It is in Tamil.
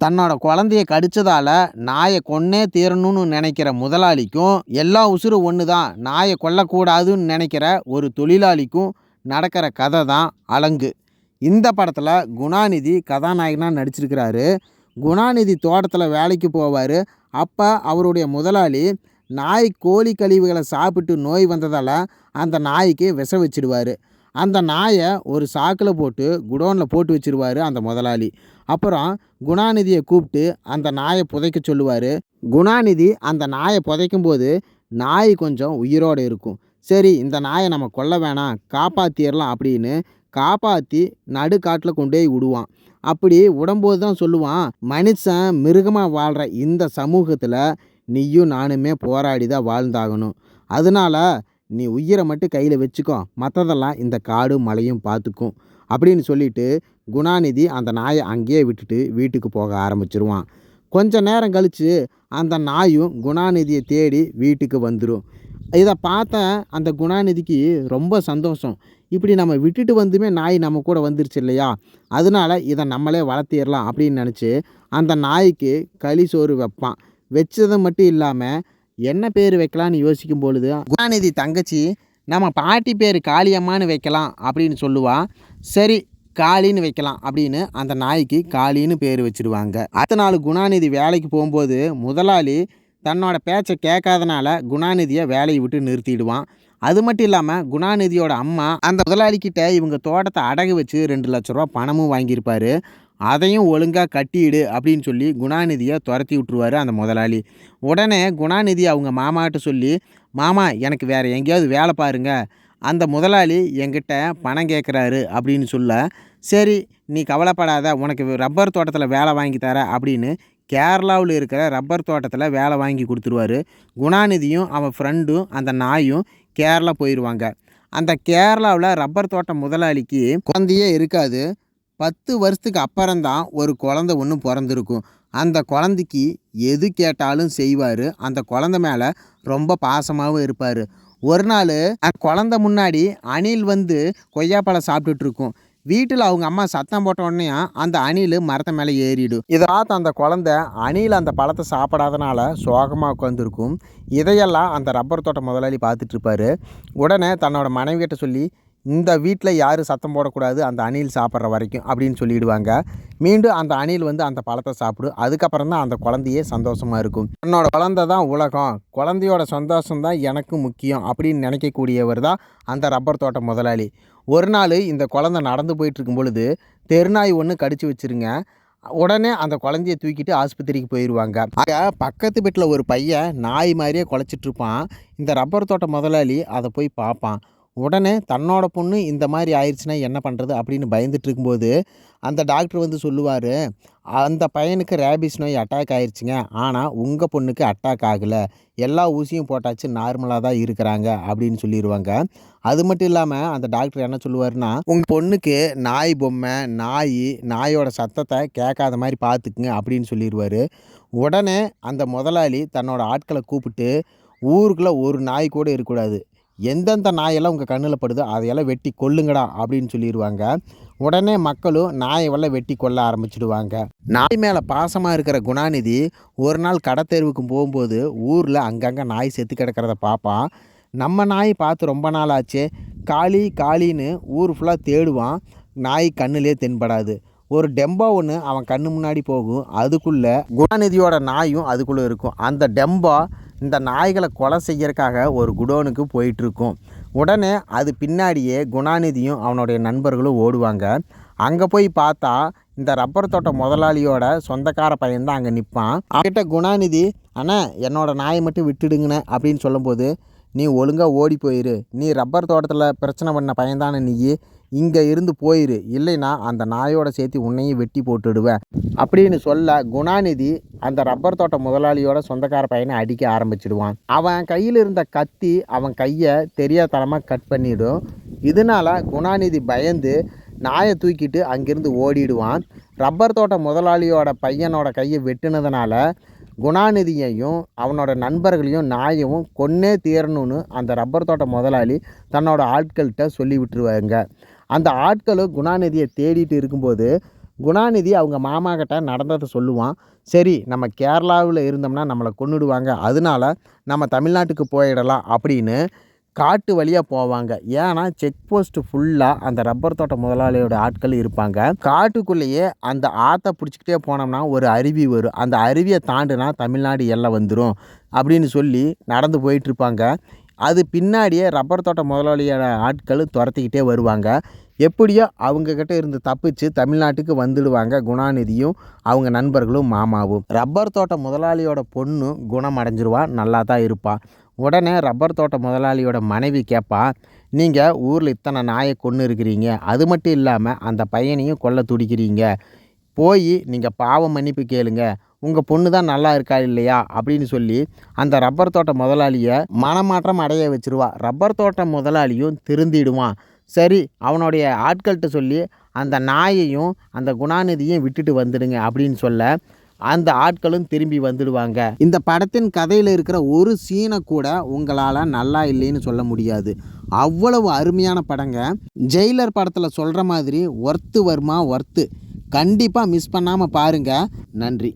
தன்னோட குழந்தைய கடிச்சதால நாயை கொன்னே தீரணும்னு நினைக்கிற முதலாளிக்கும், எல்லா உசுரும் ஒன்று தான், நாயை கொல்லக்கூடாதுன்னு நினைக்கிற ஒரு தொழிலாளிக்கும் நடக்கிற கதை தான் அலங்கு. இந்த படத்தில் குணாநிதி கதாநாயகனாக நடிச்சிருக்கிறாரு. குணாநிதி தோட்டத்தில் வேலைக்கு போவார். அப்போ அவருடைய முதலாளி நாய் கோழி கழிவுகளை சாப்பிட்டு நோய் வந்ததால் அந்த நாய்க்கு விஷம் வச்சிடுவார். அந்த நாயை ஒரு சாக்கில் போட்டு குடோனில் போட்டு வச்சிருவார் அந்த முதலாளி. அப்புறம் குணாநிதியை கூப்பிட்டு அந்த நாயை புதைக்க சொல்லுவார். குணாநிதி அந்த நாயை புதைக்கும்போது நாய் கொஞ்சம் உயிரோடு இருக்கும். சரி, இந்த நாயை நம்ம கொல்ல வேணாம், காப்பாற்றிடலாம் அப்படின்னு காப்பாற்றி நடுக்காட்டில் கொண்டு போய் விடுவான். அப்படி விடும்போது தான் சொல்லுவான், மனுஷன் மிருகமாக வாழ்கிற இந்த சமூகத்தில் நீயும் நானுமே போராடி தான் வாழ்ந்தாகணும். அதனால நீ உயிரை மட்டும் கையில் வச்சுக்கோ, மற்றதெல்லாம் இந்த காடும் மலையும் பார்த்துக்கும் அப்படின்னு சொல்லிட்டு குணாநிதி அந்த நாயை அங்கேயே விட்டுட்டு வீட்டுக்கு போக ஆரம்பிச்சிருவான். கொஞ்ச நேரம் கழித்து அந்த நாயும் குணாநிதியை தேடி வீட்டுக்கு வந்துடும். இதை பார்த்த அந்த குணாநிதிக்கு ரொம்ப சந்தோஷம். இப்படி நம்ம விட்டுட்டு வந்துமே நாய் நம்ம கூட வந்துருச்சு இல்லையா, அதனால இதை நம்மளே வளர்த்திடலாம் அப்படின்னு நினச்சி அந்த நாய்க்கு களி சோறு வைப்பான். வச்சது மட்டும் இல்லாமல் என்ன பேர் வைக்கலான்னு யோசிக்கும் பொழுது குணாநிதி தங்கச்சி நம்ம பாட்டி பேர் காளியம்மான்னு வைக்கலாம் அப்படின்னு சொல்லுவா. சரி, காளின்னு வைக்கலாம் அப்படின்னு அந்த நாய்க்கு காளின்னு பேர் வச்சுருவாங்க. அடுத்த நாள் குணாநிதி வேலைக்கு போகும்போது முதலாளி தன்னோட பேச்சை கேட்காதனால குணாநிதியை வேலையை விட்டு நிறுத்திடுவான். அது மட்டும் இல்லாமல் குணாநிதியோட அம்மா அந்த முதலாளிக்கிட்ட இவங்க தோட்டத்தை அடகு வச்சு 2 லட்ச ரூபா பணமும் வாங்கியிருப்பார். அதையும் ஒழுங்காக கட்டிடு அப்படின்னு சொல்லி குணாநிதியை துரத்தி விட்டுருவார் அந்த முதலாளி. உடனே குணாநிதி அவங்க மாமாட்ட சொல்லி, மாமா எனக்கு வேறு எங்கேயாவது வேலை பாருங்க, அந்த முதலாளி என்கிட்ட பணம் கேட்குறாரு அப்படின்னு சொல்ல, சரி நீ கவலைப்படாத, உனக்கு ரப்பர் தோட்டத்தில் வேலை வாங்கி தர அப்படின்னு கேரளாவில் இருக்கிற ரப்பர் தோட்டத்தில் வேலை வாங்கி கொடுத்துருவாரு. குணாநிதியும் அவன் ஃப்ரெண்டும் அந்த நாயும் கேரளா போயிடுவாங்க. அந்த கேரளாவில் ரப்பர் தோட்டம் முதலாளிக்கு குழந்தையே இருக்காது. 10 வருஷத்துக்கு அப்புறம்தான் ஒரு குழந்தை ஒன்று பிறந்திருக்கும். அந்த குழந்தைக்கு எது கேட்டாலும் செய்வார். அந்த குழந்தை மேலே ரொம்ப பாசமாகவும் இருப்பார். ஒரு நாள் அந்த குழந்தை முன்னாடி அணில் வந்து கொய்யாப்பழம் சாப்பிட்டுட்டு இருக்கும். வீட்டில் அவங்க அம்மா சத்தம் போட்ட உடனே அந்த அணில் மரத்தை மேலே ஏறிடும். இதை பார்த்து அந்த குழந்தை அணில் அந்த பழத்தை சாப்பிடாதனால சோகமாக உட்காந்துருக்கும். இதையெல்லாம் அந்த ரப்பர் தோட்ட முதலாளி பார்த்துட்ருப்பார். உடனே தன்னோட மனைவிகிட்ட சொல்லி, இந்த வீட்டில் யாரும் சத்தம் போடக்கூடாது அந்த அணில் சாப்பிட்ற வரைக்கும் அப்படின்னு சொல்லிவிடுவாங்க. மீண்டும் அந்த அணில் வந்து அந்த பழத்தை சாப்பிடும். அதுக்கப்புறம் தான் அந்த குழந்தையே சந்தோஷமாக இருக்கும். என்னோட குழந்தை தான் உலகம், குழந்தையோட சந்தோஷம் தான் எனக்கு முக்கியம் அப்படின்னு நினைக்கக்கூடியவர் தான் அந்த ரப்பர் தோட்ட முதலாளி. ஒரு நாள் இந்த குழந்தை நடந்து போயிட்டுருக்கும் பொழுது தெருநாய் ஒன்று கடிச்சு வச்சுருங்க. உடனே அந்த குழந்தைய தூக்கிட்டு ஆஸ்பத்திரிக்கு போயிடுவாங்க. அங்கே பக்கத்து வீட்டில் ஒரு பையன் நாய் மாதிரியே குலைச்சிட்ருப்பான். இந்த ரப்பர் தோட்ட முதலாளி அதை போய் பார்ப்பான். உடனே தன்னோட பொண்ணு இந்த மாதிரி ஆயிடுச்சுன்னா என்ன பண்ணுறது அப்படின்னு பயந்துட்டு இருக்கும்போது அந்த டாக்டர் வந்து சொல்லுவார், அந்த பையனுக்கு ரேபிஸ் நோய் அட்டாக் ஆயிடுச்சுங்க, ஆனால் உங்கள் பொண்ணுக்கு அட்டாக் ஆகலை, எல்லா ஊசியும் போட்டாச்சு, நார்மலாக தான் இருக்கிறாங்க அப்படின்னு சொல்லிடுவாங்க. அது மட்டும் இல்லாமல் அந்த டாக்டர் என்ன சொல்லுவார்னா, உங்கள் பொண்ணுக்கு நாய் பொம்மை, நாயோட சத்தத்தை கேட்காத மாதிரி பார்த்துக்குங்க அப்படின்னு சொல்லிடுவார். உடனே அந்த முதலாளி தன்னோட ஆட்களை கூப்பிட்டு, ஊருக்குள்ளே ஒரு நாய் கூட இருக்கக்கூடாது, எந்தெந்த நாயெல்லாம் உங்கள் கண்ணில் படுதோ அதையெல்லாம் வெட்டி கொல்லுங்கடா அப்படின்னு சொல்லிடுவாங்க. உடனே மக்களும் நாயெல்லாம் வெட்டி கொல்ல ஆரம்பிச்சிடுவாங்க. நாய் மேலே பாசமாக இருக்கிற குணாநிதி ஒரு நாள் கடத்தெருவுக்கு போகும்போது ஊரில் அங்கங்கே நாய் செத்து கிடக்கிறத பார்ப்பான். நம்ம நாய் பார்த்து ரொம்ப நாள் ஆச்சு, காளி காளின்னு ஊர் ஃபுல்லாக தேடுவான். நாய் கண்ணிலே தென்படாது. ஒரு டெம்போ ஒன்று அவன் கண்ணு முன்னாடி போகும். அதுக்குள்ளே குணாநிதியோட நாயும் அதுக்குள்ளே இருக்கும். அந்த டெம்போ இந்த நாய்களை கொலை செய்யறதுக்காக ஒரு குடோனுக்கு போயிட்டுருக்கும். உடனே அது பின்னாடியே குணாநிதியும் அவனுடைய நண்பர்களும் ஓடுவாங்க. அங்கே போய் பார்த்தா இந்த ரப்பர் தோட்ட முதலாளியோட சொந்தக்கார பையன்தான் அங்கே நிற்பான். அவன்கிட்ட குணாநிதி, அண்ணா என்னோட நாயை மட்டும் விட்டுடுங்கண்ணே அப்படின்னு சொல்லும்போது, நீ ஒழுங்காக ஓடி போயிரு, நீ ரப்பர் தோட்டத்தில் பிரச்சனை பண்ண பையன்தானே, நீ இங்கே இருந்து போயிரு, இல்லைன்னா அந்த நாயோட சேர்த்து உன்னையும் வெட்டி போட்டுடுவேன் அப்படின்னு சொல்ல குணாநிதி அந்த ரப்பர் தோட்ட முதலாளியோட சொந்தக்கார பையனை அடிக்க ஆரம்பிச்சிடுவான். அவன் கையில் இருந்த கத்தி அவன் கையை தெரியாதனமாக கட் பண்ணிடும். இதனால் குணாநிதி பயந்து நாயை தூக்கிட்டு அங்கேருந்து ஓடிடுவான். ரப்பர் தோட்ட முதலாளியோட பையனோட கையை வெட்டினதுனால குணாநிதியையும் அவனோட நண்பர்களையும் நாயையும் கொன்னே தீரணும்னு அந்த ரப்பர் தோட்ட முதலாளி தன்னோட ஆட்கள்கிட்ட சொல்லி விட்டுருவாங்க. அந்த ஆட்களும் குணாநிதியை தேடிட்டு இருக்கும்போது குணாநிதி அவங்க மாமா கிட்ட நடந்ததை சொல்லுவான். சரி, நம்ம கேரளாவில் இருந்தோம்னா நம்மளை கொன்னுடுவாங்க, அதனால நம்ம தமிழ்நாட்டுக்கு போயிடலாம் அப்படின்னு காட்டு வழியாக போவாங்க. ஏன்னா செக் போஸ்ட்டு ஃபுல்லாக அந்த ரப்பர் தோட்ட முதலாளியோட ஆட்கள் இருப்பாங்க. காட்டுக்குள்ளேயே அந்த ஆற்றை பிடிச்சிக்கிட்டே போனோம்னா ஒரு அருவி வரும், அந்த அருவியை தாண்டினா தமிழ்நாடு எல்லை வந்துடும் அப்படின்னு சொல்லி நடந்து போயிட்டுருப்பாங்க. அது பின்னாடியே ரப்பர் தோட்ட முதலாளியோட ஆட்கள் துரத்திக்கிட்டே வருவாங்க. எப்படியோ அவங்கக்கிட்ட இருந்து தப்பிச்சு தமிழ்நாட்டுக்கு வந்துடுவாங்க குணாநிதியும் அவங்க நண்பர்களும் மாமாவும். ரப்பர் தோட்ட முதலாளியோட பொண்ணு குணம் அடைஞ்சிருவான், நல்லா தான் இருப்பான். உடனே ரப்பர் தோட்ட முதலாளியோட மனைவி கேட்பா, நீங்கள் ஊரில் இத்தனை நாயை கொன்று இருக்கிறீங்க, அது மட்டும் இல்லாமல் அந்த பையனையும் கொல்ல துடிக்கிறீங்க, போய் நீங்கள் பாவ மன்னிப்பு கேளுங்க, உங்கள் பொண்ணு தான் நல்லா இருக்கா இல்லையா அப்படின்னு சொல்லி அந்த ரப்பர் தோட்ட முதலாளியை மனமாற்றம் அடைய வச்சிருவா. ரப்பர் தோட்ட முதலாளியும் திருந்திடுவான். சரி, அவனுடைய ஆட்கள்கிட்ட சொல்லி அந்த நாயையும் அந்த குணாநிதியும் விட்டுட்டு வந்துடுங்க அப்படின்னு சொல்ல அந்த ஆட்களும் திரும்பி வந்துடுவாங்க. இந்த படத்தின் கதையில் இருக்கிற ஒரு சீனை கூட உங்களால் நல்லா இல்லைன்னு சொல்ல முடியாது. அவ்வளவு அருமையான படங்க. ஜெயிலர் படத்தில் சொல்கிற மாதிரி ஒர்த்து வருமா ஒர்த்து. கண்டிப்பாக மிஸ் பண்ணாமல் பாருங்கள். நன்றி.